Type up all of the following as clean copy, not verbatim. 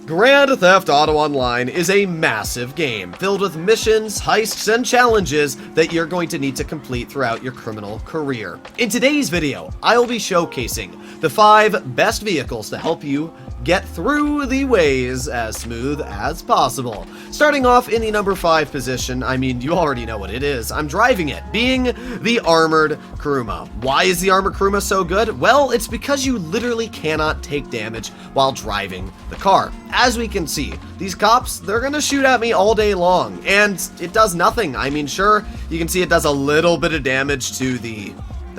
Grand Theft Auto Online is a massive game filled with missions, heists, and challenges that you're going to need to complete throughout your criminal career. In today's video, I'll be showcasing the 5 best vehicles to help you get through the ways as smooth as possible. Starting off in the number 5 position, I mean, you already know what it is. I'm driving it, being the armored Kuruma. Why is the armored Kuruma so good? Well, it's because you literally cannot take damage while driving the car. As we can see, these cops, they're gonna shoot at me all day long, and it does nothing. I mean, sure, you can see it does a little bit of damage to the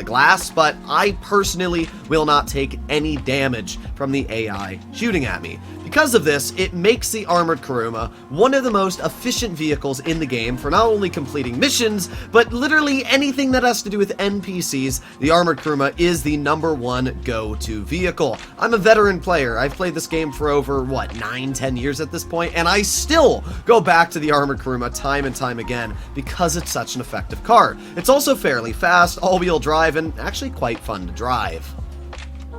glass, but I personally will not take any damage from the AI shooting at me. Because of this, it makes the armored Kuruma one of the most efficient vehicles in the game for not only completing missions, but literally anything that has to do with NPCs. The armored Kuruma is the #1 go-to vehicle. I'm a veteran player. I've played this game for over, 9-10 years at this point, and I still go back to the armored Kuruma time and time again because it's such an effective car. It's also fairly fast, all-wheel drive, and actually quite fun to drive.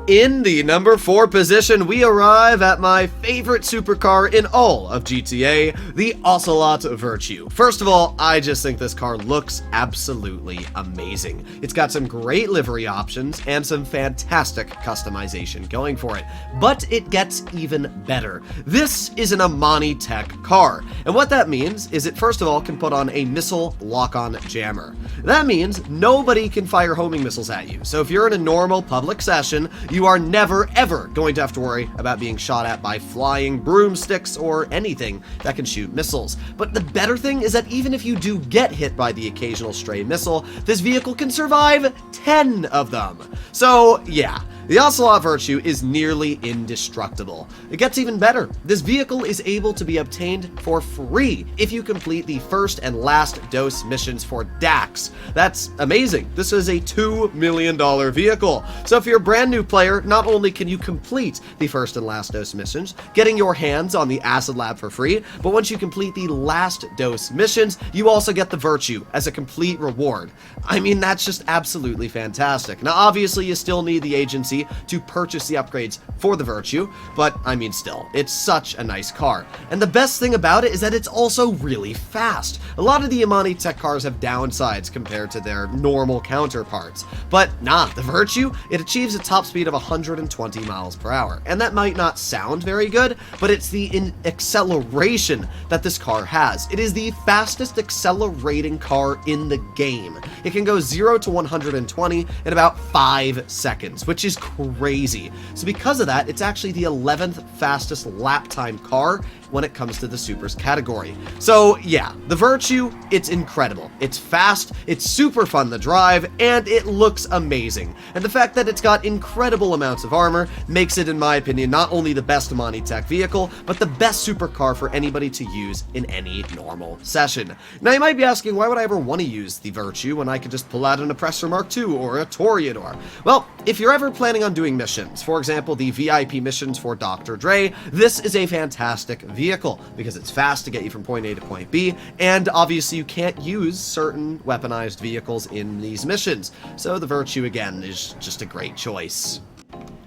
In the number 4 position, we arrive at my favorite supercar in all of GTA, the Ocelot Virtue. First of all, I just think this car looks absolutely amazing. It's got some great livery options and some fantastic customization going for it, but it gets even better. This is an Amani Tech car, and what that means is it first of all can put on a missile lock-on jammer. That means nobody can fire homing missiles at you, so if you're in a normal public session, you are never ever going to have to worry about being shot at by flying broomsticks or anything that can shoot missiles. But the better thing is that even if you do get hit by the occasional stray missile, this vehicle can survive 10 of them. So yeah, the Ocelot Virtue is nearly indestructible. It gets even better. This vehicle is able to be obtained for free if you complete the first and last dose missions for Dax. That's amazing. This is a $2 million vehicle. So if you're a brand new player, not only can you complete the first and last dose missions, getting your hands on the Acid Lab for free, but once you complete the last dose missions, you also get the Virtue as a complete reward. I mean, that's just absolutely fantastic. Now, obviously, you still need the agency to purchase the upgrades for the Virtue, but I mean still, it's such a nice car. And the best thing about it is that it's also really fast. A lot of the Amani Tech cars have downsides compared to their normal counterparts, but nah, the Virtue, it achieves a top speed of 120 miles per hour. And that might not sound very good, but it's the acceleration that this car has. It is the fastest accelerating car in the game. It can go 0 to 120 in about 5 seconds, which is crazy. So because of that, it's actually the 11th fastest lap time car when it comes to the supers category. So yeah, the Virtue, it's incredible. It's fast, it's super fun to drive, and it looks amazing. And the fact that it's got incredible amounts of armor makes it, in my opinion, not only the best Amani Tech vehicle, but the best supercar for anybody to use in any normal session. Now you might be asking, why would I ever want to use the Virtue when I could just pull out an Oppressor Mark II or a Toreador? Well, if you're ever planning on doing missions, for example, the VIP missions for Dr. Dre, this is a fantastic vehicle because it's fast to get you from point A to point B, and obviously you can't use certain weaponized vehicles in these missions. So the Virtue, again, is just a great choice.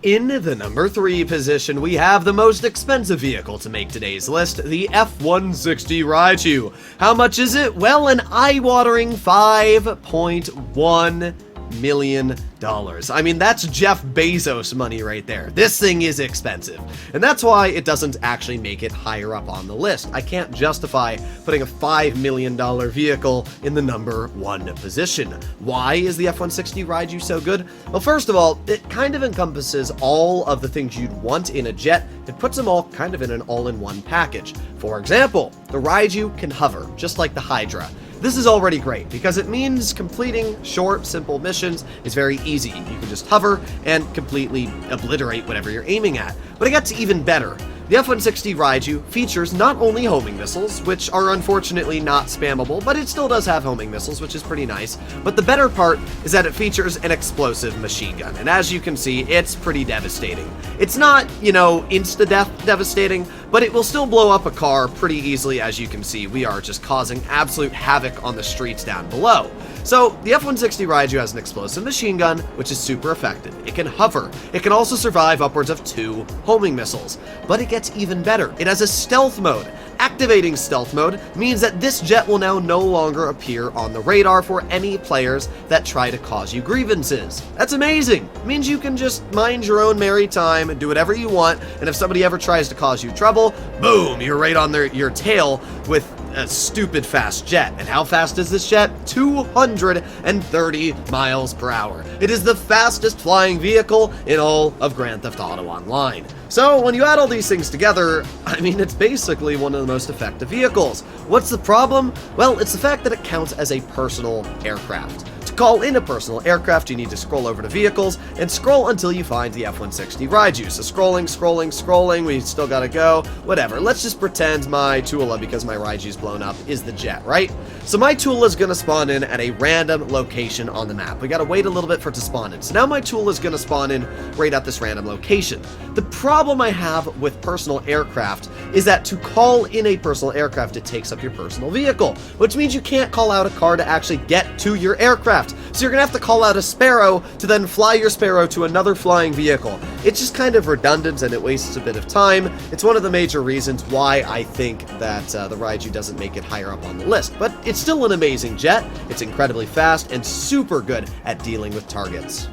In the number 3 position, we have the most expensive vehicle to make today's list, the F-160 Raiju. How much is it? Well, an eye-watering $5.1 million. I mean, that's Jeff Bezos money right there. This thing is expensive. And that's why it doesn't actually make it higher up on the list. I can't justify putting a $5 million vehicle in the number 1 position. Why is the F-160 Raiju so good? Well, first of all, it kind of encompasses all of the things you'd want in a jet. It puts them all kind of in an all-in-one package. For example, the Raiju can hover, just like the Hydra. This is already great because it means completing short, simple missions is very easy. You can just hover and completely obliterate whatever you're aiming at. But it gets even better. The F-160 Raiju features not only homing missiles, which are unfortunately not spammable, but it still does have homing missiles, which is pretty nice. But the better part is that it features an explosive machine gun, and as you can see, it's pretty devastating. It's not, insta-death devastating, but it will still blow up a car pretty easily. As you can see, we are just causing absolute havoc on the streets down below. So, the F-160 Raiju has an explosive machine gun, which is super effective. It can hover. It can also survive upwards of 2 homing missiles. But it gets even better. It has a stealth mode. Activating stealth mode means that this jet will now no longer appear on the radar for any players that try to cause you grievances. That's amazing. It means you can just mind your own merry time and do whatever you want, and if somebody ever tries to cause you trouble, boom, you're right on your tail with a stupid fast jet. And how fast is this jet? 230 miles per hour. It is the fastest flying vehicle in all of Grand Theft Auto Online. So when you add all these things together, I mean, it's basically one of the most effective vehicles. What's the problem? Well, it's the fact that it counts as a personal aircraft. To call in a personal aircraft, you need to scroll over to vehicles and scroll until you find the F-160 Raiju. So scrolling, we still gotta go, whatever. Let's just pretend my Tula, because my Raiju's blown up, is the jet, right? So my Tula is gonna spawn in at a random location on the map. We gotta wait a little bit for it to spawn in. So now my Tula is gonna spawn in right at this random location. The problem I have with personal aircraft is that to call in a personal aircraft, it takes up your personal vehicle, which means you can't call out a car to actually get to your aircraft. So you're gonna have to call out a Sparrow to then fly your Sparrow to another flying vehicle. It's just kind of redundant and it wastes a bit of time. It's one of the major reasons why I think that the Raiju doesn't make it higher up on the list. But it's still an amazing jet. It's incredibly fast and super good at dealing with targets.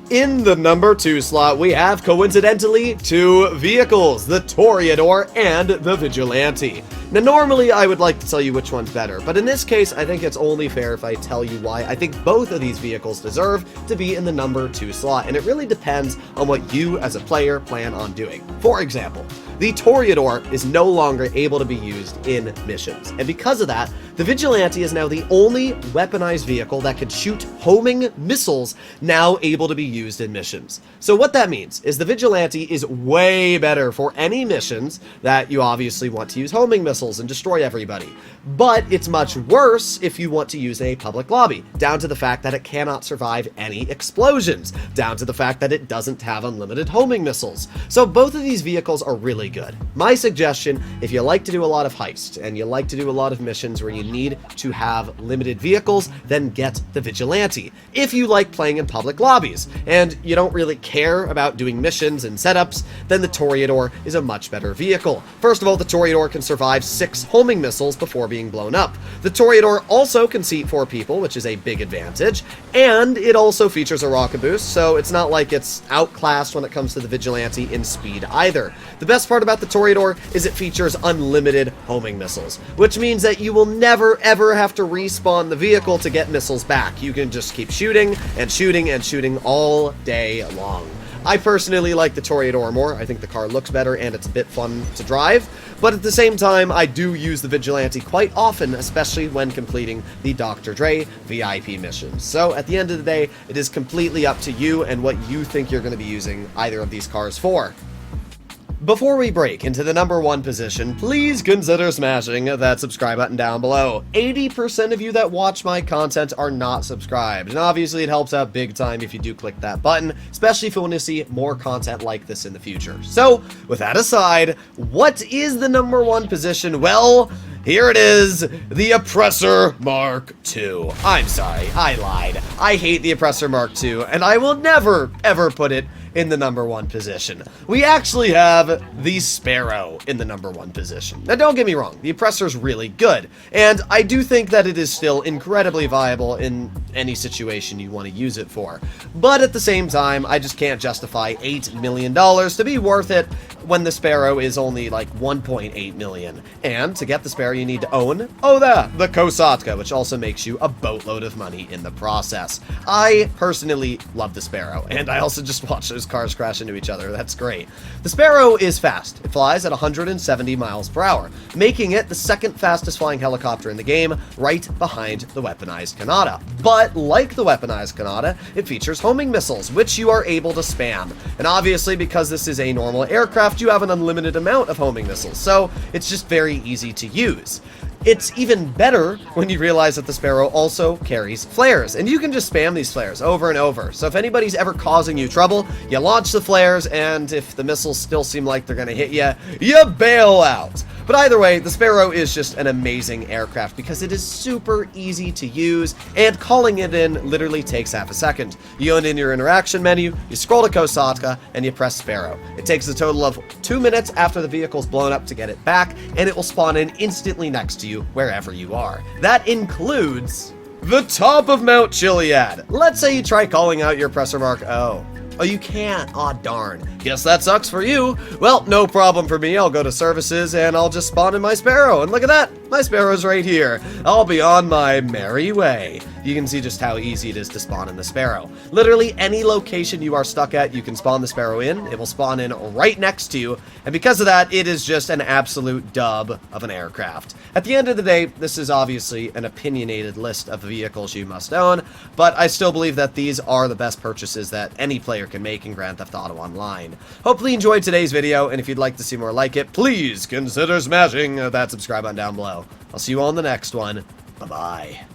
In the number 2 slot, we have, coincidentally, 2 vehicles, the Toreador and the Vigilante. Now, normally I would like to tell you which one's better, but in this case, I think it's only fair if I tell you why I think both of these vehicles deserve to be in the number 2 slot, and it really depends on what you as a player plan on doing. For example, the Toreador is no longer able to be used in missions, and because of that, the Vigilante is now the only weaponized vehicle that can shoot homing missiles now able to be used in missions. So what that means is the Vigilante is way better for any missions that you obviously want to use homing missiles and destroy everybody. But it's much worse if you want to use a public lobby, down to the fact that it cannot survive any explosions, down to the fact that it doesn't have unlimited homing missiles. So both of these vehicles are really good. My suggestion, if you like to do a lot of heists and you like to do a lot of missions where you need to have limited vehicles, then get the Vigilante. If you like playing in public lobbies and you don't really care about doing missions and setups, then the Toreador is a much better vehicle. First of all, the Toreador can survive 6 homing missiles before being blown up. The Toreador also can seat 4 people, which is a big advantage, and it also features a rocket boost, so it's not like it's outclassed when it comes to the Vigilante in speed either. The best part about the Toreador is it features unlimited homing missiles, which means that you will never ever have to respawn the vehicle to get missiles back. You can just keep shooting and shooting and shooting all day long. I personally like the Toreador more. I think the car looks better and it's a bit fun to drive, but at the same time, I do use the Vigilante quite often, especially when completing the Dr. Dre VIP missions. So at the end of the day, it is completely up to you and what you think you're going to be using either of these cars for. Before we break into the number 1 position, please consider smashing that subscribe button down below. 80% of you that watch my content are not subscribed, and obviously it helps out big time if you do click that button, especially if you want to see more content like this in the future. So, with that aside, what is the number 1 position? Well, here it is, the Oppressor Mark II. I'm sorry, I lied. I hate the Oppressor Mark II, and I will never, ever put it in the number 1 position. We actually have the Sparrow in the number 1 position. Now don't get me wrong, the Oppressor's really good, and I do think that it is still incredibly viable in any situation you want to use it for. But at the same time, I just can't justify $8 million to be worth it when the Sparrow is only like 1.8 million. And to get the Sparrow, you need to own, the Kosatka, which also makes you a boatload of money in the process. I personally love the Sparrow, and I also just watch those cars crash into each other. That's great. The Sparrow is fast. It flies at 170 miles per hour, making it the 2nd fastest flying helicopter in the game, right behind the weaponized Kanata. But like the weaponized Kanata, it features homing missiles, which you are able to spam. And obviously, because this is a normal aircraft, you have an unlimited amount of homing missiles, so it's just very easy to use. It's even better when you realize that the Sparrow also carries flares, and you can just spam these flares over and over. So if anybody's ever causing you trouble, you launch the flares, and if the missiles still seem like they're gonna hit you, you bail out. But either way, the Sparrow is just an amazing aircraft because it is super easy to use, and calling it in literally takes half a second. You go in your interaction menu, you scroll to Kosatka, and you press Sparrow. It takes a total of 2 minutes after the vehicle's blown up to get it back, and it will spawn in instantly next to you wherever you are. That includes the top of Mount Chiliad. Let's say you try calling out your presser mark O. Oh, you can't? Aw, darn. Guess that sucks for you. Well, no problem for me. I'll go to services and I'll just spawn in my Sparrow. And look at that. My Sparrow's right here. I'll be on my merry way. You can see just how easy it is to spawn in the Sparrow. Literally any location you are stuck at, you can spawn the Sparrow in. It will spawn in right next to you. And because of that, it is just an absolute dub of an aircraft. At the end of the day, this is obviously an opinionated list of vehicles you must own, but I still believe that these are the best purchases that any player can make in Grand Theft Auto Online. Hopefully you enjoyed today's video, and if you'd like to see more like it, please consider smashing that subscribe button down below. I'll see you all in the next one. Bye-bye.